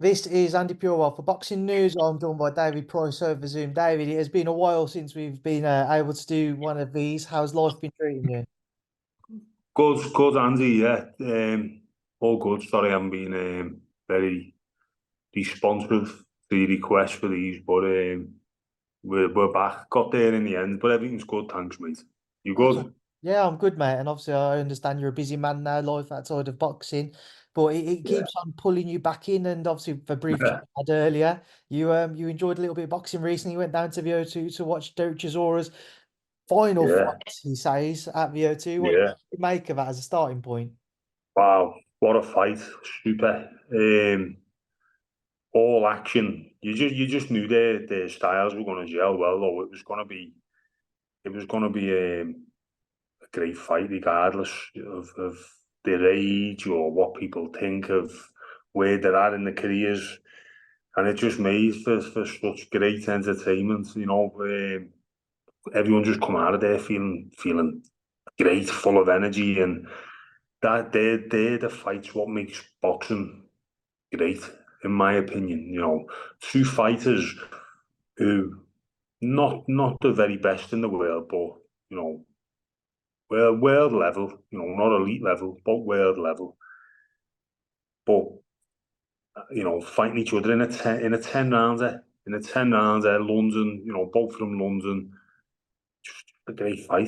This is Andi Purewal for Boxing News. I'm joined by David Price over Zoom. David, it has been a while since we've been able to do one of these. How's life been treating you? Good, Andy. Yeah, all good. Sorry, I haven't been very responsive to your request for these, but we're back. Got there in the end, but everything's good. Thanks, mate. You Awesome. good? Yeah, I'm good, mate. And obviously, I understand you're a busy man now, life outside of boxing, but it Yeah, keeps on pulling you back in. And obviously, the brief chat we had earlier, you enjoyed a little bit of boxing recently. You went down to the O2 to watch Derek Chisora's final yeah, fight, he says, at the O2. What do yeah. you make of that as a starting point? Wow, what a fight! Super. All action. You just knew their styles were going to gel well, though. It was gonna be a great fight, regardless of their age or what people think of where they're at in their careers. And it just made for such great entertainment. Everyone just come out of there feeling great, full of energy, and they're the fights what makes boxing great, in my opinion. Two fighters who not the very best in the world, but you know world level, not elite level, but world level. But fighting each other in a ten rounder, London, both from London, just a great fight.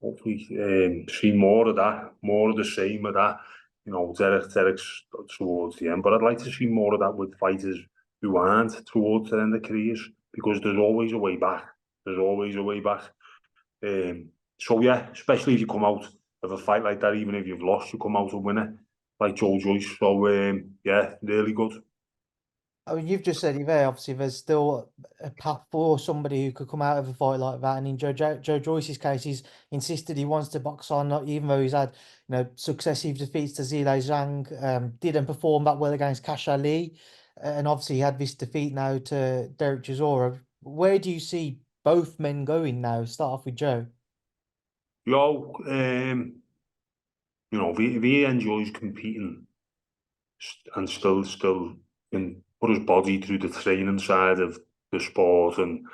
Hopefully see more of that, more of the same of that. Derek's towards the end, but I'd like to see more of that with fighters who aren't towards the end of careers, because there's always a way back. There's always a way back. So yeah, especially if you come out of a fight like that, even if you've lost, you come out a winner, like Joyce. So yeah, really good. I mean, you've just said it there. Obviously, there's still a path for somebody who could come out of a fight like that. And in Joe Joyce's case, he's insisted he wants to box on, not even though he's had successive defeats to Zhilei Zhang, didn't perform that well against Cash Ali, and obviously he had this defeat now to Derek Chisora. Where do you see both men going now? Start off with Joe. Yo, if he enjoys competing and still can put his body through the training side of the sport, and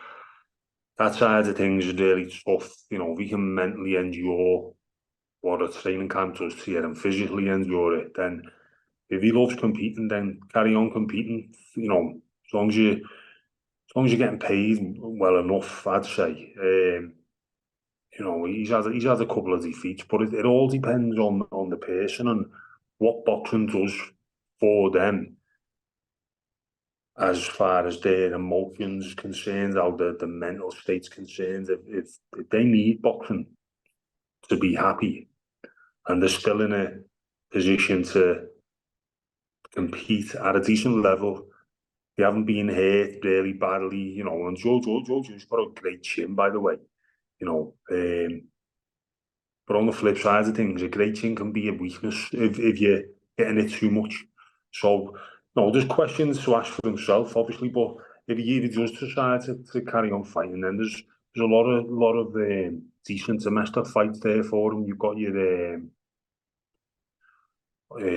that side of things is really tough. If he can mentally endure what a training camp does to you and physically endure it, then if he loves competing, then carry on competing. As long as you're getting paid well enough, I'd say. He's had a couple of defeats, but it all depends on the person and what boxing does for them, as far as their emotions concerned, how the mental state's concerned. If they need boxing to be happy, and they're still in a position to compete at a decent level, they haven't been hurt really badly, and Joe's got a great chin, by the way, you know. But on the flip side of things, a great chin can be a weakness if you're getting it too much. So, no, there's questions to ask for himself, obviously, but if he does decide to carry on fighting, then there's a lot of decent domestic fights there for him. You've got your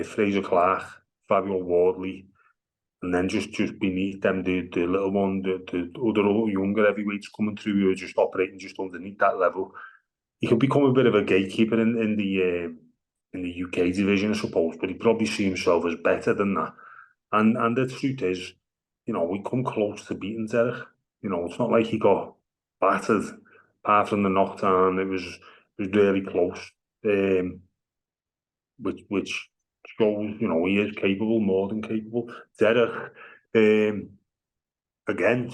Fraser Clark, Fabio Wardley, and then just beneath them, the little one, the other younger heavyweights coming through who are just operating just underneath that level. He could become a bit of a gatekeeper in the UK division, I suppose, but he probably see himself as better than that. And the truth is, we come close to beating Derek. It's not like he got battered. Apart from the knockdown, it was really close. Um, which shows, he is capable, more than capable. Derek, um, again,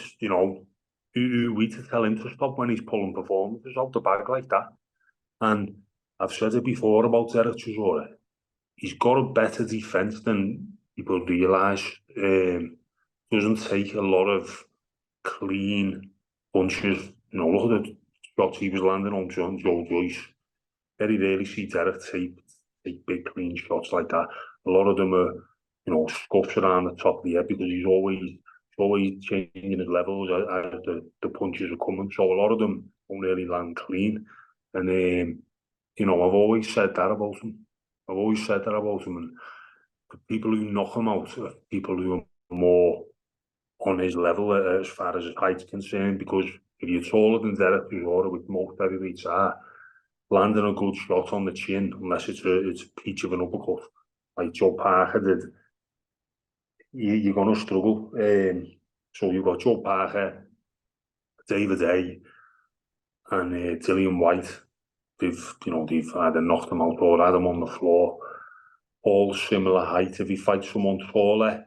who we to tell him to stop when he's pulling performances out the bag like that. And I've said it before about Derek Chisora. He's got a better defence than people realise. Doesn't take a lot of clean punches. Look at the shots he was landing on Joe Joyce. Very rarely see Derek take big clean shots like that. A lot of them are, scuffs around the top of the head, because he's always changing his levels as the punches are coming. So a lot of them don't really land clean. And I've always said that about him. And the people who knock him out are people who are more on his level as far as his height's concerned, because if you're taller than Derek Chisora, which most heavyweights are, landing a good shot on the chin, unless it's a peach of an uppercut, like Joe Parker did, you're going to struggle. So you've got Joe Parker, David A, and Dillian White. They've either knocked him out or had him on the floor. All similar height. If he fights someone taller,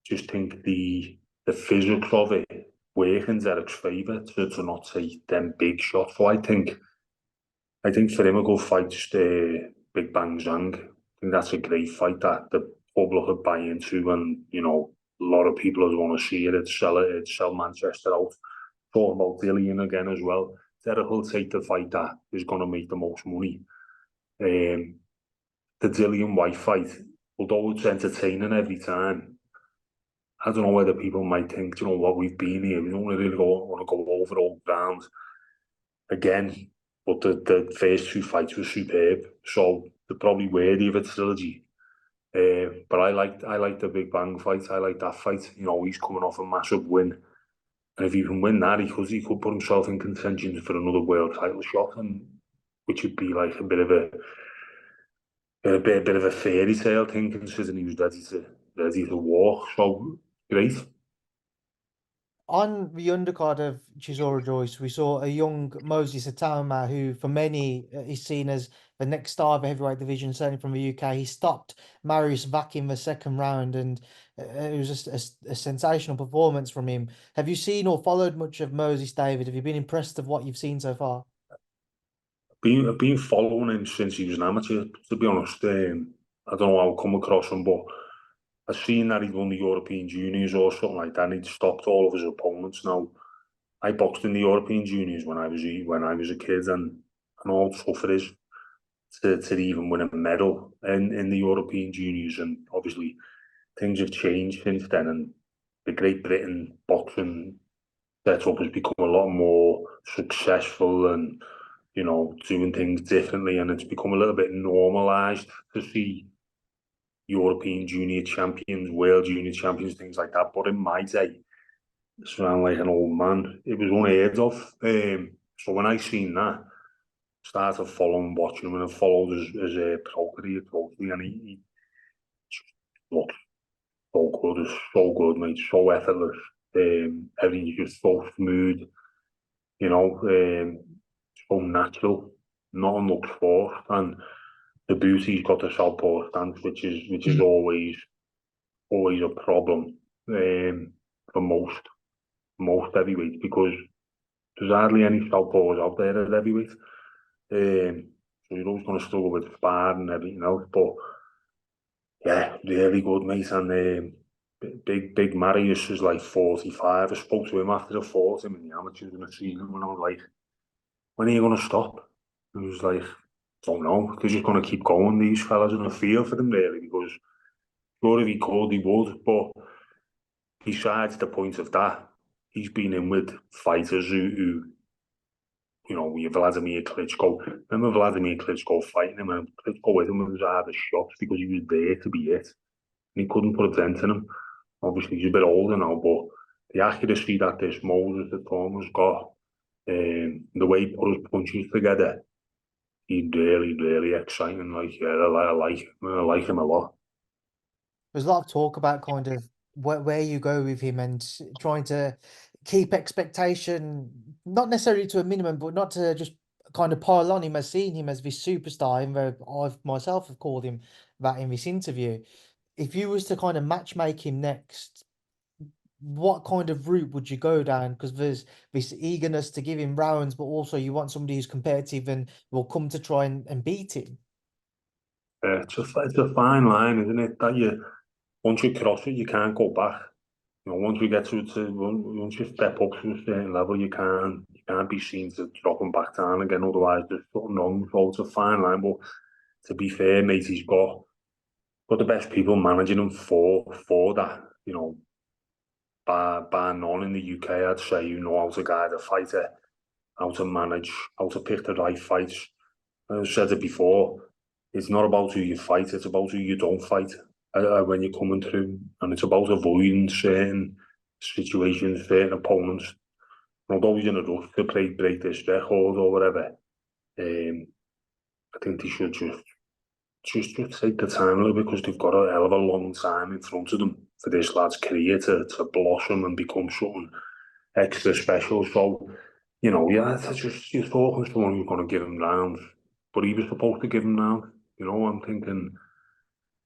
just think the physics of it work in Derek's favour to not take them big shots. So I think for him to go fight Big Bang Zhang, I think that's a great fight that the public would buy into, and a lot of people would want to see it. It'd sell Manchester out. Talking about Dillian again as well. Derek will take the fight that is going to make the most money. The Dillian White fight, although it's entertaining every time, I don't know whether people might think, what, we've been here, we don't really want to go over old ground again. But the first two fights were superb, so they're probably worthy of a trilogy. But I like the Big Bang fight. I like that fight. He's coming off a massive win, and if he can win that, he could put himself in contention for another world title shot, and which would be like a bit of a fairy tale thing, considering he was ready to walk. So great. On the undercard of Chisora Joyce, we saw a young Moses Itauma, who for many is seen as the next star of the heavyweight division, certainly from the UK. He stopped Marius Vac in the second round, and it was just a sensational performance from him. Have you seen or followed much of Moses, David? Have you been impressed of what you've seen so far? I've been following him since he was an amateur, to be honest. I don't know how I come across him, but I've seen that he'd won the European Juniors or something like that, and he'd stopped all of his opponents. Now, I boxed in the European Juniors when I was a kid, and all tough it is to even win a medal in the European Juniors. And obviously, things have changed since then, and the Great Britain boxing setup has become a lot more successful, and doing things differently, and it's become a little bit normalised to see European junior champions, world junior champions, things like that. But in my day, sound like an old man, it was unheard of. So when I seen that, started following, watching him, and I followed his pro career closely, and he looked so good, mate, so effortless. Everything's just so smooth, so natural. Nothing looks forced, and the booty's got the southpaw stance, which is always a problem for most heavyweights, because there's hardly any southpaws out there at heavyweight. So you're always going to struggle with sparring and everything else. But yeah, really good, mate. And big Marius is like 45. I spoke to him after the fought him in the amateurs, and I seen him, and I was like, when are you going to stop? And he was like, don't know. They're just going to keep going, these fellas, and I feel for them really, because sure, if he could, he would. But besides the point of that, he's been in with fighters who we have Vladimir Klitschko. Remember Vladimir Klitschko fighting him, and Klitschko with him was hard as shots because he was there to be hit, and he couldn't put a dent in him. Obviously, he's a bit older now, but the accuracy that this Moses Itauma's got, the way he put his punches together, he's really, really exciting. Like, yeah, I like him a lot. There's a lot of talk about kind of where you go with him, and trying to keep expectation, not necessarily to a minimum, but not to just kind of pile on him as seeing him as this superstar, even though I've myself have called him that in this interview. If you was to kind of match make him next, what kind of route would you go down? Because there's this eagerness to give him rounds, but also you want somebody who's competitive and will come to try and beat him. It's a fine line, isn't it? That once you cross it, you can't go back. Once we get once you step up to a certain level, you can't be seen to dropping back down again. Otherwise, there's something wrong. So it's a fine line. But to be fair, mate, he's got the best people managing him for that. Bar none in the UK, I'd say, how to guide a fighter, how to manage, how to pick the right fights. As I said it before, it's not about who you fight, it's about who you don't fight. when you're coming through, and it's about avoiding certain situations, certain opponents. Not always in a rush to break this record or whatever. I think they should just take the time a little bit, because they've got a hell of a long time in front of them for this lad's career to blossom and become something extra special. So, yeah, it's just you're talking to someone who's going to give him rounds, but he was supposed to give him rounds. I'm thinking,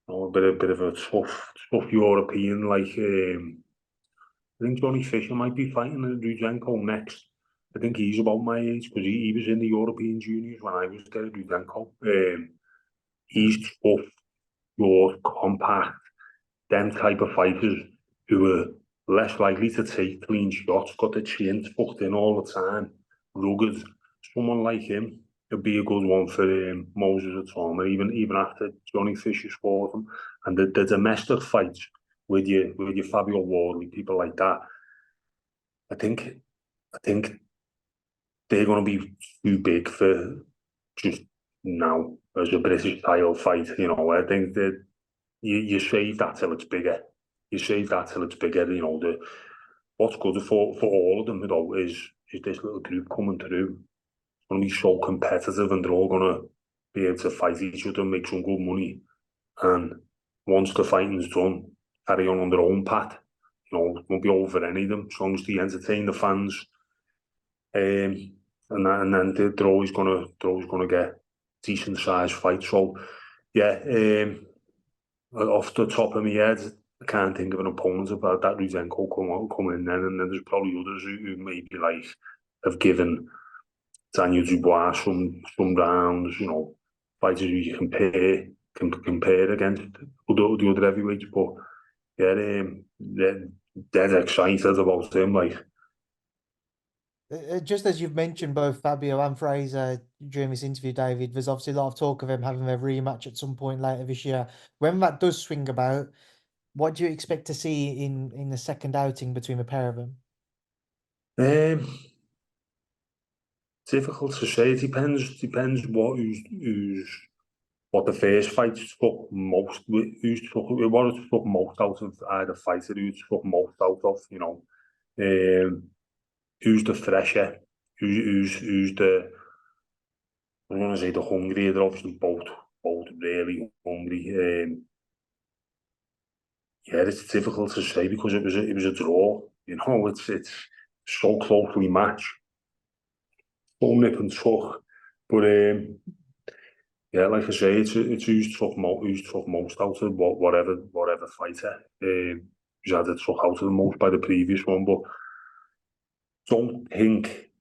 a bit of a tough European, like I think Johnny Fisher might be fighting Ruzenko next. I think he's about my age, because he was in the European juniors when I was there, Ruzenko. He's tough, short, compact, them type of fighters who are less likely to take clean shots, got the chin tucked in all the time, rugged. Someone like him would be a good one for Moses Itauma, even after Johnny Fisher's fought him. And the domestic fights with your Fabio Wardley, people like that, I think they're going to be too big for just now as a British style fight. I think that you save that till it's bigger. You save that till it's bigger. What's good for all of them, is this little group coming through. It's going to be so competitive, and they're all going to be able to fight each other and make some good money. And once the fighting's done, carry on their own path. It won't be over any of them, as long as they entertain the fans. And then they're always gonna get decent sized fights. So yeah, off the top of my head, I can't think of an opponent about that Ruzenko come in then, and then there's probably others who maybe like have given Daniel Dubois some rounds, fighters who you compare against the other heavyweights. But yeah, they're excited about him, like. Just as you've mentioned both Fabio and Fraser during this interview, David, there's obviously a lot of talk of him having a rematch at some point later this year. When that does swing about, what do you expect to see in the second outing between the pair of them? Difficult to say. It depends what the first fight took most. What it took most out of either fighter, who it took most out of. Who's the fresher? Who's the? I'm gonna say the hungrier. They're obviously both really hungry. Yeah, it's difficult to say, because it was a draw. It's so closely matched, so nip and tuck. But yeah, like I say, it's who's took most out of whatever fighter. Who's had it took out of the most by the previous one. But don't think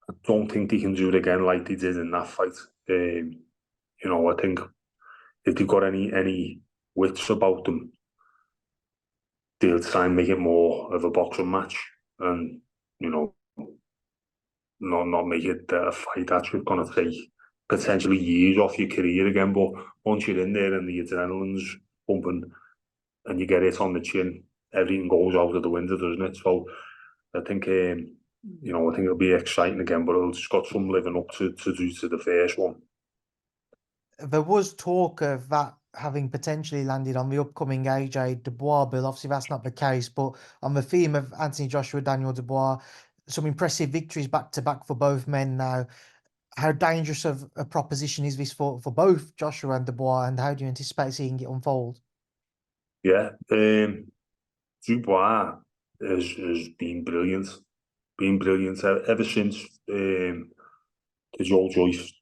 I don't think they can do it again like they did in that fight. I think if they've got any wits about them, they'll try and make it more of a boxing match, and not make it a fight that's going to take potentially years off your career again. But once you're in there and the adrenaline's pumping and you get it on the chin, everything goes out of the window, doesn't it? So I think I think it'll be exciting again, but it's got some living up to do to the first one. There was talk of that having potentially landed on the upcoming AJ Dubois bill. Obviously, that's not the case, but on the theme of Anthony Joshua, Daniel Dubois, some impressive victories back to back for both men now. How dangerous of a proposition is this for both Joshua and Dubois, and how do you anticipate seeing it unfold? Yeah, Dubois has been brilliant. Ever since the Joe Joyce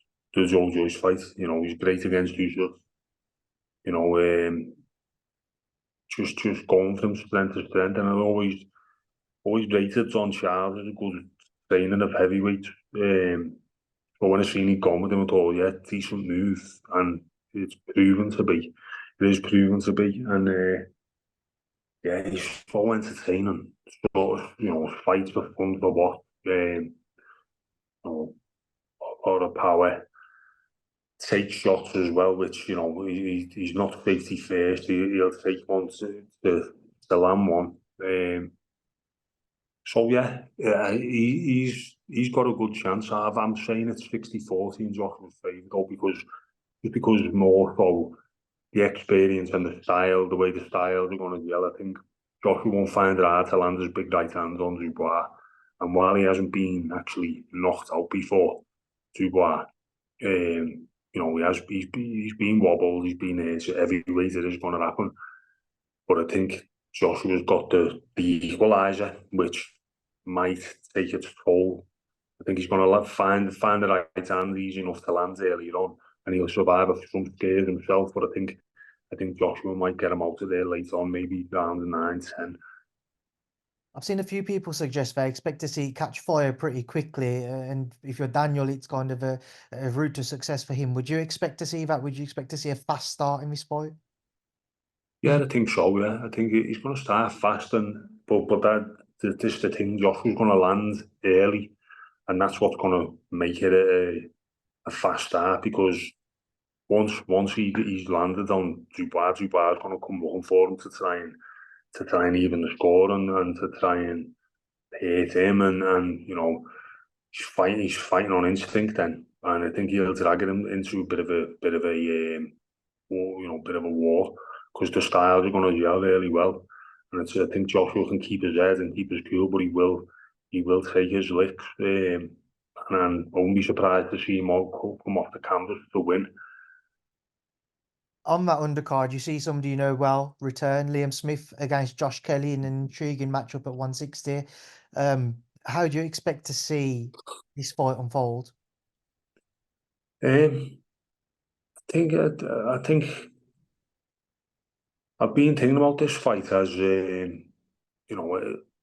fight. He's great against Usyk. Just going from strength to strength, and I always rated John Charles as a good training of heavyweight. But when I seen him gone with him, I thought, yeah, decent move, and it's proven to be. It is proven to be, and yeah, he's so entertaining. Fights for fun for what. A lot of power. Take shots as well, which he's not safety first. He'll take one to land one. So yeah, he's got a good chance. I'm saying it's 60-40 in Joshua's favour, though, because more so the experience and the style, the way the styles are going to gel. I think Joshua won't find it hard to land his big right hand on Dubois. And while he hasn't been actually knocked out before, Dubois, he's been wobbled, he's been heavyweight, it is going to happen. But I think Joshua's got the equaliser, which might take its toll. I think he's going to find the right hand easy enough to land earlier on, and he'll survive some scares himself. But I think Joshua might get him out of there later on, maybe round 9, 10. I've seen a few people suggest they expect to see catch fire pretty quickly, and if you're Daniel, it's kind of a route to success for him. Would you expect to see that? Would you expect to see a fast start in this fight? Yeah, I think so. Yeah, I think he's going to start fast, but this the thing. Joshua's going to land early, and that's what's going to make it a fast start, because once he's landed on Dubois is going to come looking for him to try and even the score and to try and hit him, and he's fighting on instinct then, and I think he'll drag him into a bit of a war, because the styles are going to gel really well, and I think Joshua can keep his head and keep his cool, but he will take his licks, and I won't be surprised to see him all come off the canvas to win. On that undercard, you see somebody you know well return, Liam Smith against Josh Kelly in an intriguing matchup at 160. How do you expect to see this fight unfold? I think I've been thinking about this fight as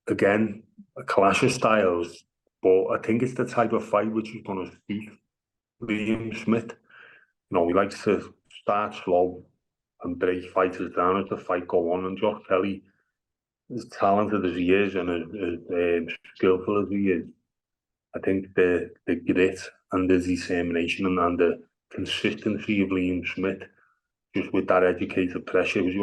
again, a clash of styles, but I think it's the type of fight which is going to suit Liam Smith. He likes to start slow and break fighters down as the fight go on, and Josh Kelly, as talented as he is and as skillful as he is, I think the grit and the determination and the consistency of Liam Smith, just with that educated pressure, because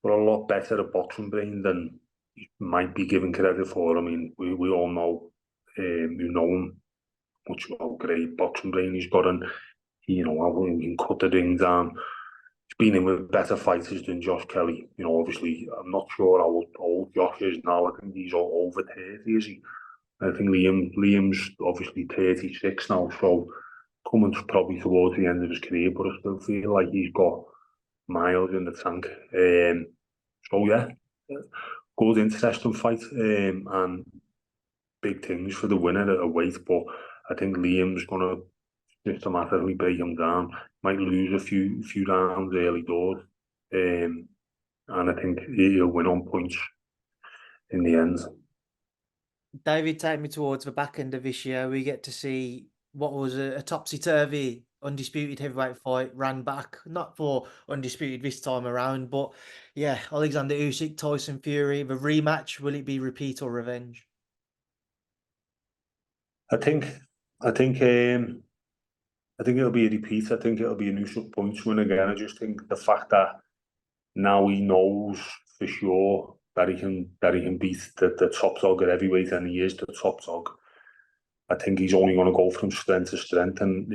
we're a lot better at boxing brain than he might be given credit for. I mean, we all know, you know him, how great boxing brain he's got, and how he can cut the ring down. He's been in with better fighters than Josh Kelly. Obviously, I'm not sure how old Josh is now. I think he's over 30, is he? I think Liam's obviously 36 now, so coming probably towards the end of his career, but I still feel like he's got miles in the tank. So yeah, good, interesting fight, and big things for the winner at a weight, but I think Liam's going to systematically break him down. Might lose a few rounds early doors, and I think he'll win on points in the end. David, take me towards the back end of this year. We get to see what was a topsy-turvy, undisputed heavyweight fight ran back, not for undisputed this time around, but yeah, Alexander Usyk, Tyson Fury, the rematch. Will it be repeat or revenge? I think it'll be a repeat. I think it'll be a Usyk points win again. I just think the fact that now he knows for sure that he can beat the top dog at heavyweight, and he is the top dog. I think he's only going to go from strength to strength, and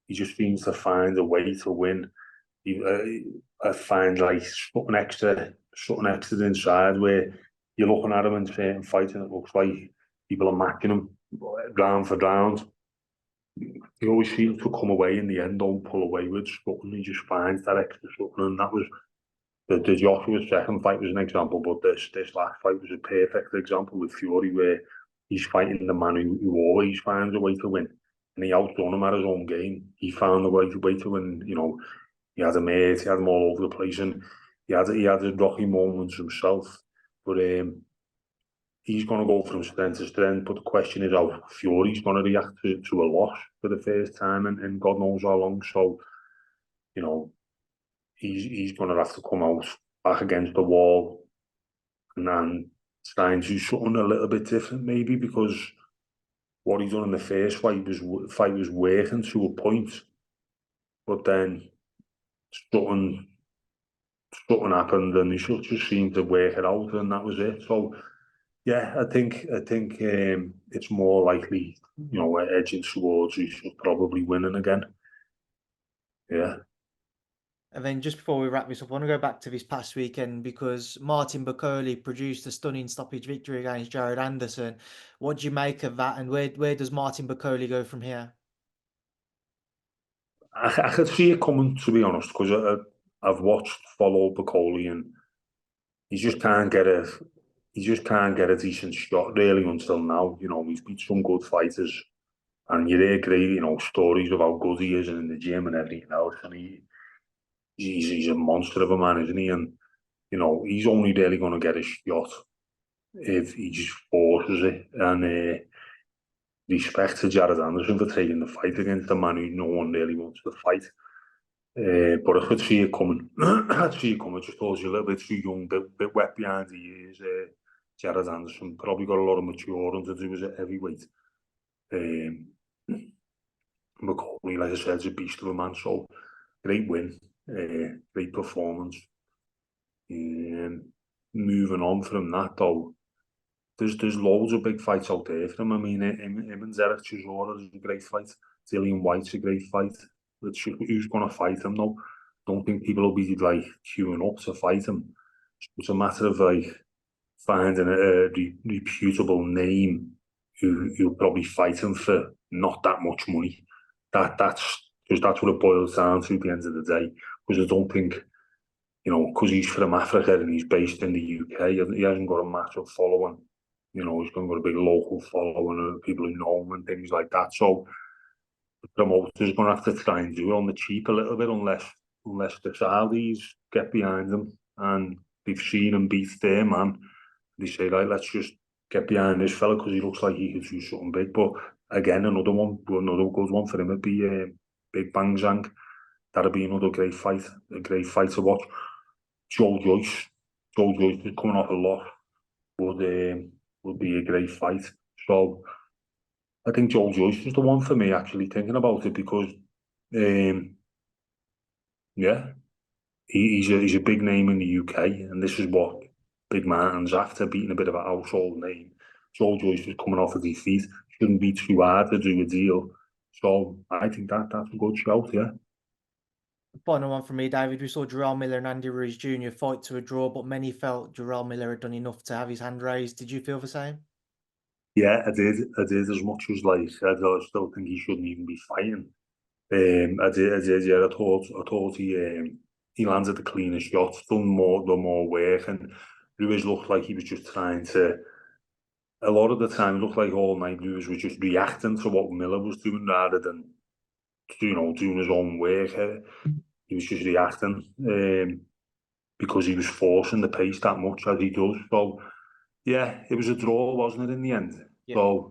he just seems to find a way to win. I find like something extra inside, where you're looking at him in certain fights and it looks like people are matching him round for round. He always seems to come away in the end, don't pull away with something. He just finds that extra something, and that was the Joshua second fight was an example, but this last fight was a perfect example with Fury, where he's fighting the man who always finds a way to win, and he outdone him at his own game. He found a way to win. He had him hurt, he had him all over the place, and he had his rocky moments himself. But he's going to go from strength to strength. But the question is how Fury's going to react to a loss for the first time and God knows how long. So, he's going to have to come out back against the wall and then try and do something a little bit different, maybe, because what he done in the first fight was working to a point, but then something happened and he just seemed to work it out, and that was it. So yeah, I think it's more likely, edging towards he should probably winning again. Yeah. And then just before we wrap this up, I want to go back to this past weekend because Martin Bakole produced a stunning stoppage victory against Jared Anderson. What do you make of that, and where does Martin Bakole go from here? I could see it coming, to be honest, because I've watched, followed Bakole, and he just can't get a decent shot really until now. You know, he's beat some good fighters, and you hear great, stories of how good he is and in the gym and everything else, and he's a monster of a man, isn't he? And he's only really going to get a shot if he just forces it. And respect to Jared Anderson for taking the fight against a man who no one really wants to fight. But I could see it coming. I could see it coming. Just thought he's a little bit too young, bit wet behind the ears. Jared Anderson probably got a lot of maturing to do as a heavyweight. McCauley, like I said, is a beast of a man. So great win, great performance. Moving on from that though, there's loads of big fights out there for him. I mean, him and Derek Chisora is a great fight. Dillian White's a great fight. Who's going to fight him though? Don't think people will be like queuing up to fight him. It's a matter of like finding a reputable name who'll probably fight him for not that much money. That's what it boils down to at the end of the day. Because I don't think, because he's from Africa and he's based in the UK, he hasn't got a massive following. He's got a big local following of people who know him and things like that. So the promoter's going to have to try and do it on the cheap a little bit, unless the Saudis get behind him and they've seen him beat their man. They say, right, let's just get behind this fella because he looks like he could do something big. But again, another good one for him would be Big Bang Zhang. That'd be another great fight, a great fight to watch. Joyce is coming off a lot, would be a great fight. So I think Joyce is the one for me, actually, thinking about it, because yeah, he's a big name in the UK, and this is what big man's after, beating a bit of a household name. Joyce is coming off a defeat, shouldn't be too hard to do a deal. So I think that's a good shout, yeah. Final one from me, David. We saw Jarrell Miller and Andy Ruiz Jr. fight to a draw, but many felt Jarrell Miller had done enough to have his hand raised. Did you feel the same? Yeah, I did. As much as like I still think he shouldn't even be fighting. I did. Yeah, I thought he landed the cleanest shots, done more work, and Ruiz looked like he was just trying to. A lot of the time, it looked like all night Ruiz was just reacting to what Miller was doing rather than, doing his own work. He was just reacting because he was forcing the pace that much as he does. So, yeah, it was a draw, wasn't it, in the end? Yeah. So,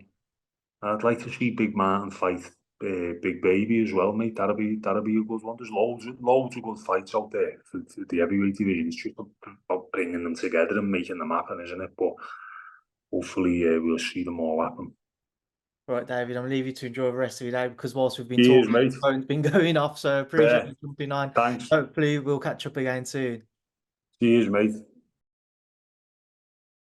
I'd like to see Big Martin fight Big Baby as well, mate. That'll be a good one. There's loads of good fights out there for the heavyweight division. It's just about bringing them together and making them happen, isn't it? But hopefully we'll see them all happen. Right, David, I'm leaving you to enjoy the rest of your day because whilst we've been Cheers, talking, mate. the phone's been going off. So I appreciate you jumping on. Thanks. Hopefully, we'll catch up again soon. Cheers, mate.